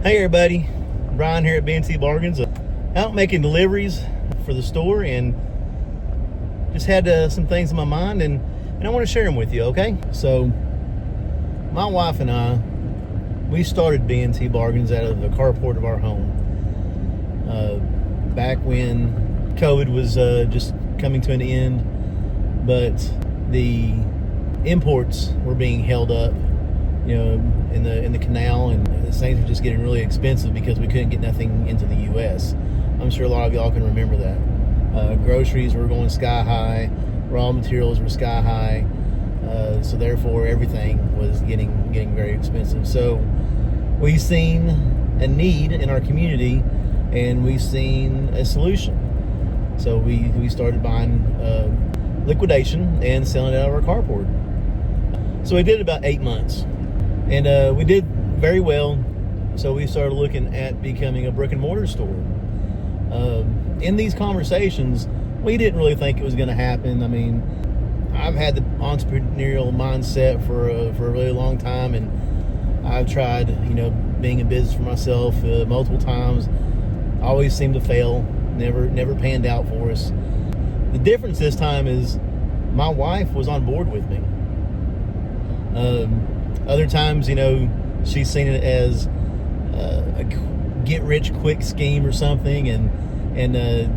Hey everybody, Brian here at B&T Bargains. Out making deliveries for the store and just had some things in my mind and I want to share them with you, okay? So my wife and I, we started B&T Bargains out of the carport of our home back when COVID was just coming to an end, but the imports were being held up, you know, in the canal, and the things were just getting really expensive because we couldn't get nothing into the U.S. I'm sure a lot of y'all can remember that. Groceries were going sky high, raw materials were sky high, so therefore everything was getting very expensive. So we've seen a need in our community, and we've seen a solution. So we started buying liquidation and selling it out of our carport. So we did about 8 months, and we did very well. So we started looking at becoming a brick and mortar store. In these conversations, we didn't really think it was going to happen. I mean, I've had the entrepreneurial mindset for a really long time, and I've tried, being in business for myself multiple times. Always seemed to fail. Never panned out for us. The difference this time is my wife was on board with me. Other times, she's seen it as a get-rich-quick scheme or something, and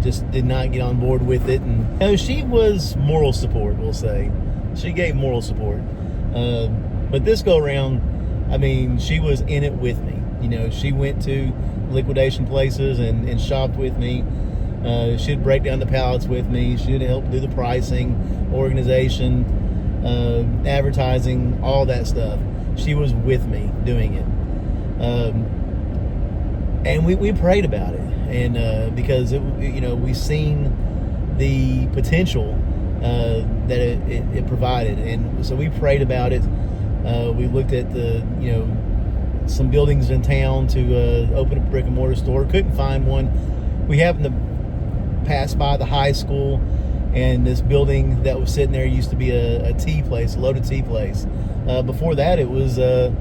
just did not get on board with it. And she was moral support, we'll say. She gave moral support. But this go around, I mean, she was in it with me. She went to liquidation places and shopped with me. She'd break down the pallets with me. She'd help do the pricing, organization, advertising, all that stuff. She was with me doing it. And we prayed about it. And because we've seen the potential that it provided, and so we prayed about it. We looked at some buildings in town to open a brick and mortar store. Couldn't find one. We happened to pass by the high school, and this building that was sitting there used to be a tea place, a loaded tea place. Before that, it was a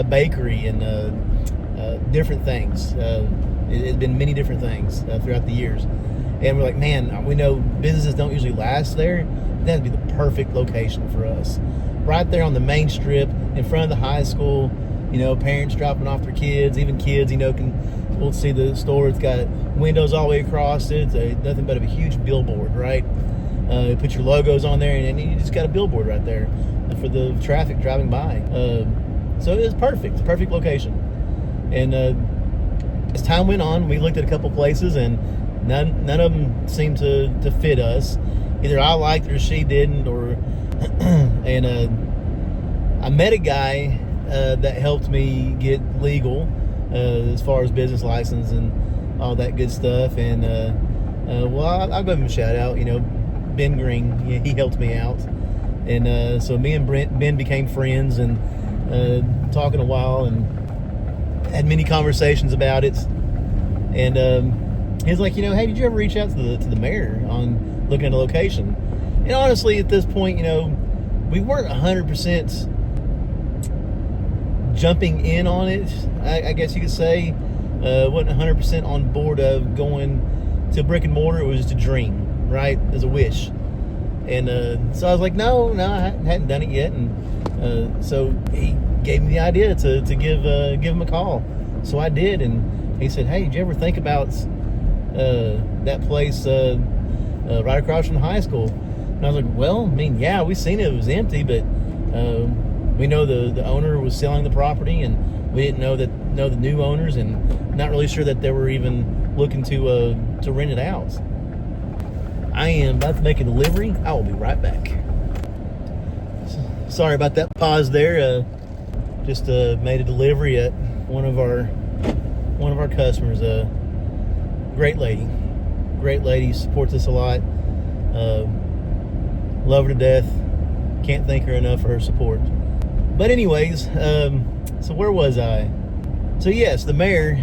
bakery and different things. It had been many different things throughout the years. And we're like, man, we know businesses don't usually last there. That'd be the perfect location for us. Right there on the main strip, in front of the high school, parents dropping off their kids, even kids, we'll see the store. It's got windows all the way across it. It's nothing but a huge billboard, right? You put your logos on there, and you just got a billboard right there for the traffic driving by. So it was perfect. It's a perfect location. And as time went on, we looked at a couple places, and none of them seemed to fit us. Either I liked it or she didn't, or and I met a guy that helped me get legal as far as business license and all that good stuff. And I'll give him a shout out. Ben Green, he helped me out, and so me and Ben became friends, and talking a while, and had many conversations about it. And he's like, hey, did you ever reach out to the mayor on looking at a location? And honestly, at this point, we weren't 100% jumping in on it, I guess you could say. Wasn't 100% on board of going to brick and mortar. It was just a dream, right? As a wish. And so I was like, no, I hadn't done it yet. And so he gave me the idea to give him a call. So I did, and he said, hey, did you ever think about that place right across from the high school? And I was like, well, I mean, yeah, we seen it. It was empty, but we know the owner was selling the property, and we didn't know the new owners, and not really sure that they were even looking to rent it out. I am about to make a delivery. I will be right back. Sorry about that pause there. Just made a delivery at one of our customers. Great lady, supports us a lot. Love her to death. Can't thank her enough for her support. But anyways, so where was I? So yes, the mayor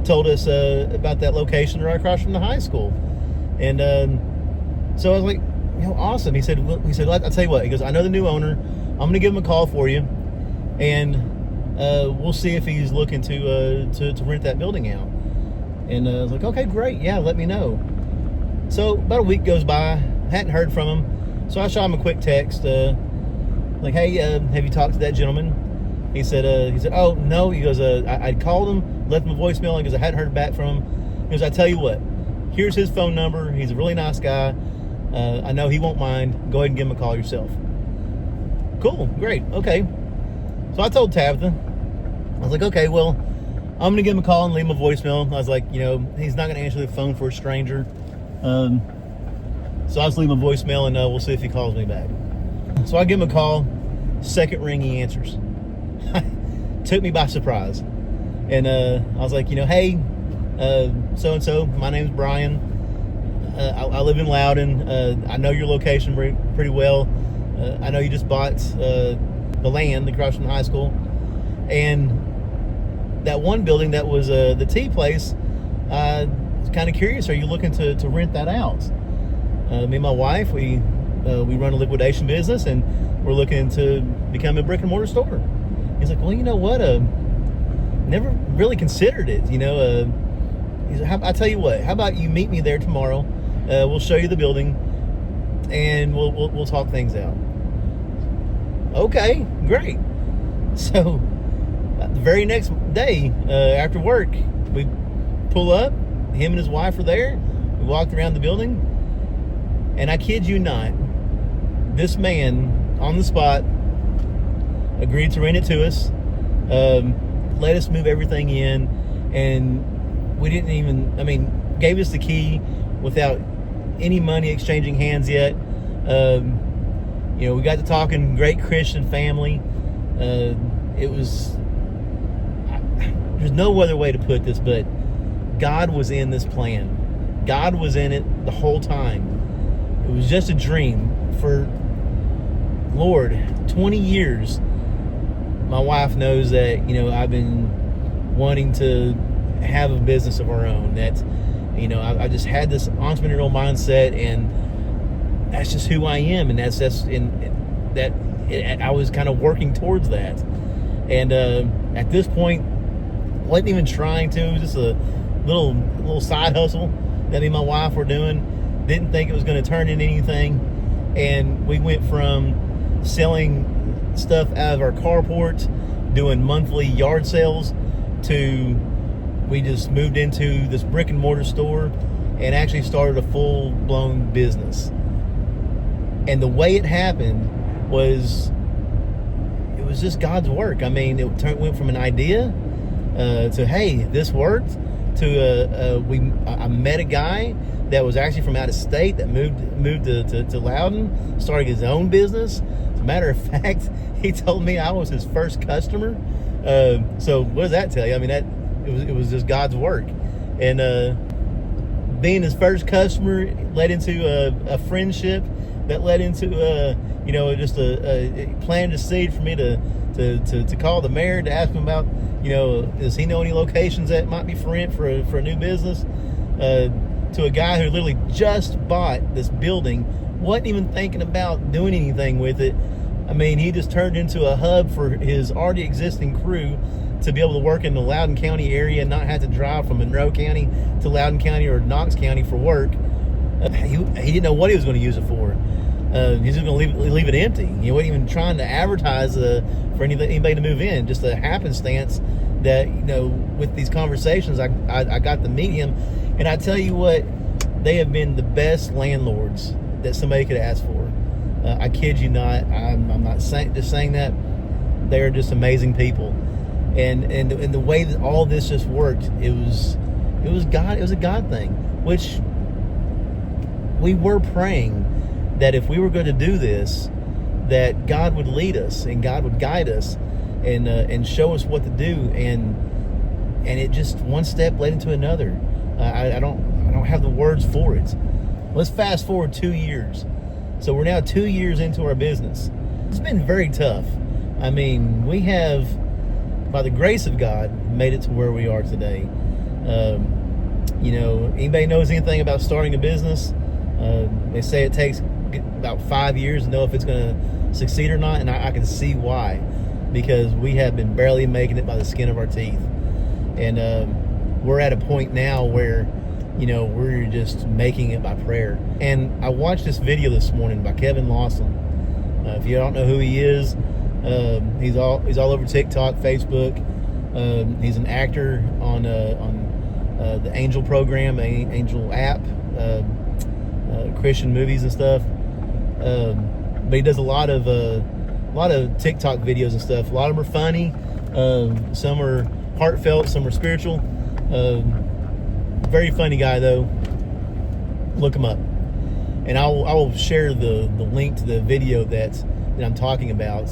told us about that location right across from the high school, and so I was like, awesome. He said, I'll tell you what. He goes, I know the new owner. I'm going to give him a call for you, and we'll see if he's looking to rent that building out. And I was like, okay, great, yeah, let me know. So about a week goes by, hadn't heard from him, so I shot him a quick text, like, hey, have you talked to that gentleman? He said, oh no. He goes, I called him, left him a voicemail, because I hadn't heard back from him. He goes, I tell you what, here's his phone number. He's a really nice guy. I know he won't mind. Go ahead and give him a call yourself. Cool, great, okay. So I told Tabitha, I was like, okay, well, I'm gonna give him a call and leave him a voicemail. I was like, he's not gonna answer the phone for a stranger. So I'll just leave him a voicemail and we'll see if he calls me back. So I give him a call. Second ring, he answers. Took me by surprise. And I was like, hey, so-and-so, my name's Brian. I live in Loudon. I know your location pretty well. I know you just bought the land across from the high school. And that one building that was the tea place, I was kind of curious, are you looking to rent that out? Me and my wife, we run a liquidation business, and we're looking to become a brick and mortar store. He's like, well, you know what? Never really considered it. He's like, I tell you what, how about you meet me there tomorrow? We'll show you the building, and we'll talk things out. Okay, great. So the very next day after work, we pull up. Him and his wife are there. We walked around the building, and I kid you not, this man on the spot agreed to rent it to us, let us move everything in, and we didn't even, gave us the key without any money exchanging hands yet. We got to talking, great Christian family. There's no other way to put this, but God was in this plan. God was in it the whole time. It was just a dream for, Lord, 20 years. My wife knows that, I've been wanting to have a business of our own. That, I just had this entrepreneurial mindset, and that's just who I am. And I was kind of working towards that. And at this point, wasn't even trying to. It was just a little side hustle that me and my wife were doing. Didn't think it was going to turn into anything. And we went from selling stuff out of our carport, doing monthly yard sales, to we just moved into this brick and mortar store and actually started a full-blown business. And the way it happened was, it was just God's work. It went from an idea to, hey, this worked, to I met a guy that was actually from out of state that moved to Loudon, started his own business. As a matter of fact, he told me I was his first customer. So what does that tell you? It was just God's work. And being his first customer led into a friendship that led into just a planted a seed for me to call the mayor to ask him about, does he know any locations that might be for rent for a new business? To a guy who literally just bought this building, wasn't even thinking about doing anything with it. He just turned into a hub for his already existing crew to be able to work in the Loudoun County area and not have to drive from Monroe County to Loudoun County or Knox County for work. He didn't know what he was going to use it for. He's just going to leave it empty. He wasn't even trying to advertise for anybody to move in. Just a happenstance that, with these conversations, I got to meet him. And I tell you what, they have been the best landlords that somebody could ask for. I kid you not. I'm not just saying that. They are just amazing people. And the way that all this just worked, it was God. It was a God thing, which we were praying that if we were going to do this, that God would lead us and God would guide us and show us what to do. And it just one step led into another. I don't have the words for it. Let's fast forward 2 years. So we're now 2 years into our business. It's been very tough. We have, by the grace of God, made it to where we are today. Anybody knows anything about starting a business? They say it takes about 5 years to know if it's going to succeed or not, and I can see why. because we have been barely making it by the skin of our teeth. And we're at a point now where, we're just making it by prayer. And I watched this video this morning by Kevin Lawson. If you don't know who he is, he's all over TikTok, Facebook. He's an actor on the Angel program, Angel app, Christian movies and stuff. But he does a lot of TikTok videos and stuff. A lot of them are funny. Some are heartfelt. Some are spiritual. Very funny guy though. Look him up, and I will share the link to the video that I'm talking about.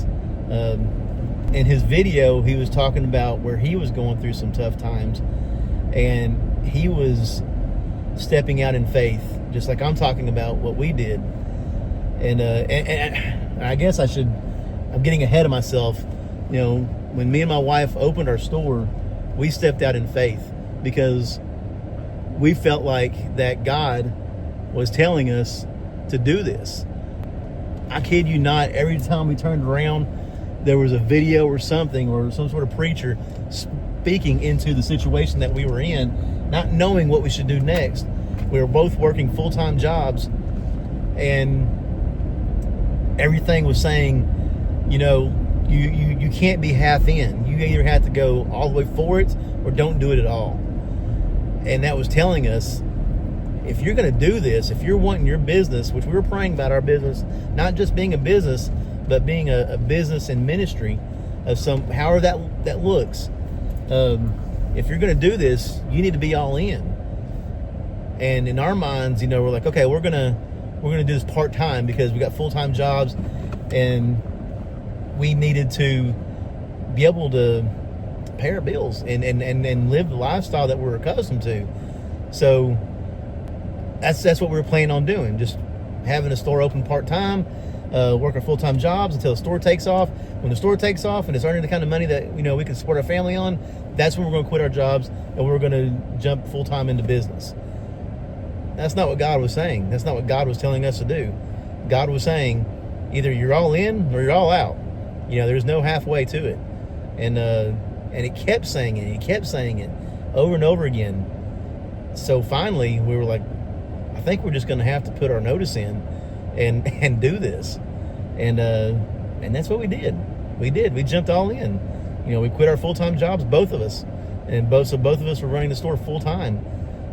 In his video, he was talking about where he was going through some tough times, and he was stepping out in faith, just like I'm talking about what we did. And I guess I'm getting ahead of myself. When me and my wife opened our store, we stepped out in faith because we felt like that God was telling us to do this. I kid you not, every time we turned around, there was a video or something, or some sort of preacher speaking into the situation that we were in, not knowing what we should do next. We were both working full-time jobs, and everything was saying, you can't be half in. You either have to go all the way for it or don't do it at all. And that was telling us, if you're going to do this, if you're wanting your business, which we were praying about our business, not just being a business, but being a business and ministry of however that looks. If you're going to do this, you need to be all in. And in our minds, we're like, okay, we're gonna do this part-time because we got full-time jobs, and we needed to be able to pay our bills and live the lifestyle that we're accustomed to. So that's what we were planning on doing, just having a store open part-time, working full-time jobs until the store takes off. When the store takes off and it's earning the kind of money that we can support our family on, that's when we're going to quit our jobs and we're going to jump full-time into business. That's not what God was saying. That's not what God was telling us to do. God was saying, either you're all in or you're all out. There's no halfway to it. And it kept saying it. He kept saying it over and over again. So finally, we were like, I think we're just going to have to put our notice in and do this. And that's what we did. We jumped all in. We quit our full-time jobs, both of us. And both of us were running the store full-time.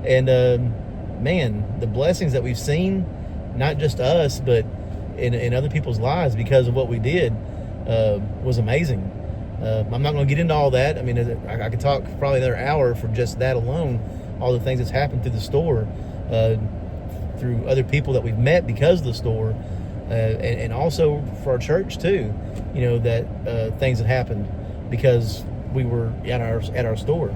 And man, the blessings that we've seen, not just us, but in other people's lives because of what we did, was amazing. I'm not going to get into all that. I mean, I could talk probably another hour for just that alone, all the things that's happened through the store, through other people that we've met because of the store, and also for our church too, that things that happened because we were at our store.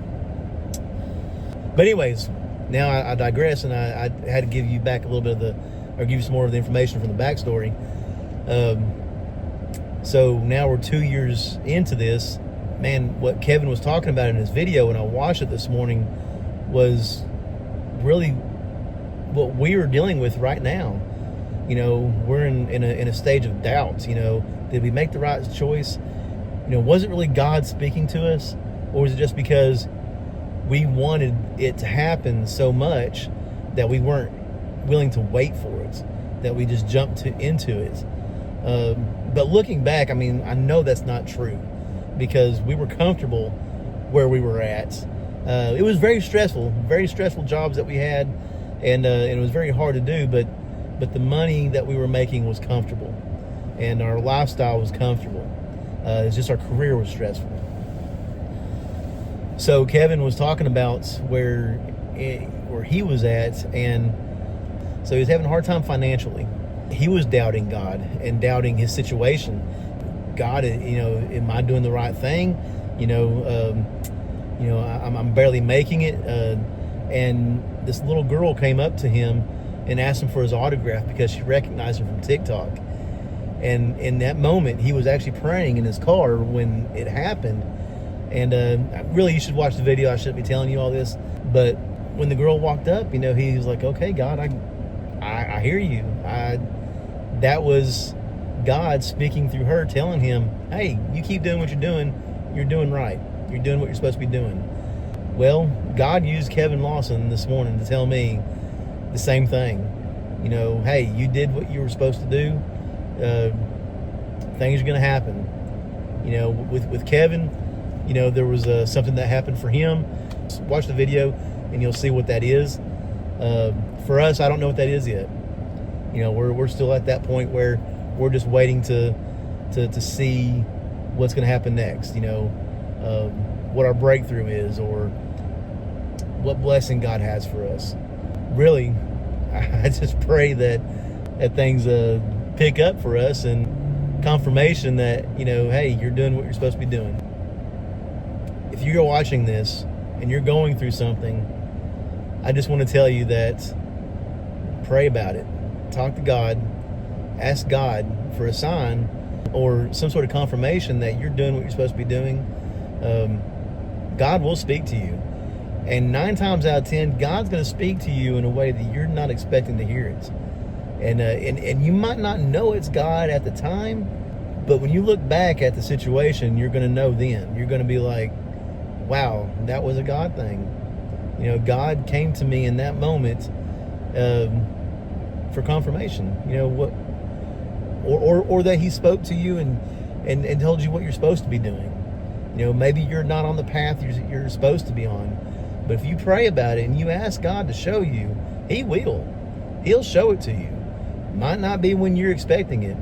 But anyways, now I digress, and I had to give you back a little bit give you some more of the information from the backstory. So now we're 2 years into this. Man, what Kevin was talking about in his video, when I watched it this morning, was really what we are dealing with right now. We're in a stage of doubt. Did we make the right choice? Was it really God speaking to us, or was it just because we wanted it to happen so much that we weren't willing to wait for it, that we just jumped into it? But looking back, I mean, I know that's not true because we were comfortable where we were at. It was very stressful jobs that we had, and it was very hard to do, but the money that we were making was comfortable, and our lifestyle was comfortable. It's just our career was stressful. So Kevin was talking about where he was at, and so he was having a hard time financially. He was doubting God and doubting his situation. God, am I doing the right thing? I'm barely making it. And this little girl came up to him and asked him for his autograph because she recognized him from TikTok. And in that moment, he was actually praying in his car when it happened. And really, you should watch the video. I shouldn't be telling you all this. But when the girl walked up, he was like, okay, God, I hear you. That was God speaking through her, telling him, hey, you keep doing what you're doing right. You're doing what you're supposed to be doing. Well, God used Kevin Lawson this morning to tell me the same thing. Hey, you did what you were supposed to do. Things are going to happen. With Kevin, there was something that happened for him. Watch the video and you'll see what that is. For us, I don't know what that is yet. We're still at that point where we're just waiting to see what's going to happen next. What our breakthrough is, or what blessing God has for us. Really, I just pray that things pick up for us, and confirmation that, hey, you're doing what you're supposed to be doing. If you're watching this and you're going through something, I just want to tell you that pray about it. Talk to God. Ask God for a sign or some sort of confirmation that you're doing what you're supposed to be doing. God will speak to you. And 9 times out of 10, God's going to speak to you in a way that you're not expecting to hear it. And you might not know it's God at the time, but when you look back at the situation, you're going to know then. You're going to be like, wow, that was a God thing. God came to me in that moment for confirmation. Or that he spoke to you and told you what you're supposed to be doing. Maybe you're not on the path you're supposed to be on. But if you pray about it and you ask God to show you, he will. He'll show it to you. It might not be when you're expecting it.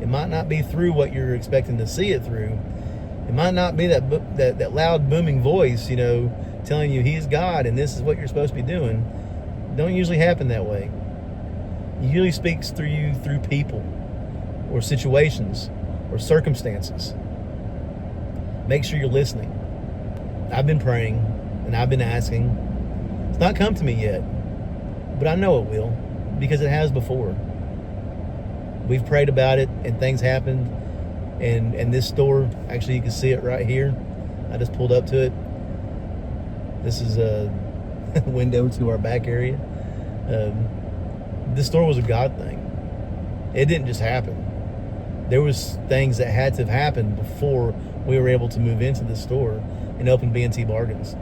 It might not be through what you're expecting to see it through. It might not be that loud booming voice, telling you he's God and this is what you're supposed to be doing. It don't usually happen that way. He usually speaks through you through people or situations or circumstances. Make sure you're listening. I've been praying and I've been asking. It's not come to me yet, but I know it will because it has before. We've prayed about it and things happened. And this store, actually you can see it right here. I just pulled up to it. This is a window to our back area. This store was a God thing. It didn't just happen. There was things that had to have happened before we were able to move into this store and open B&T Bargains.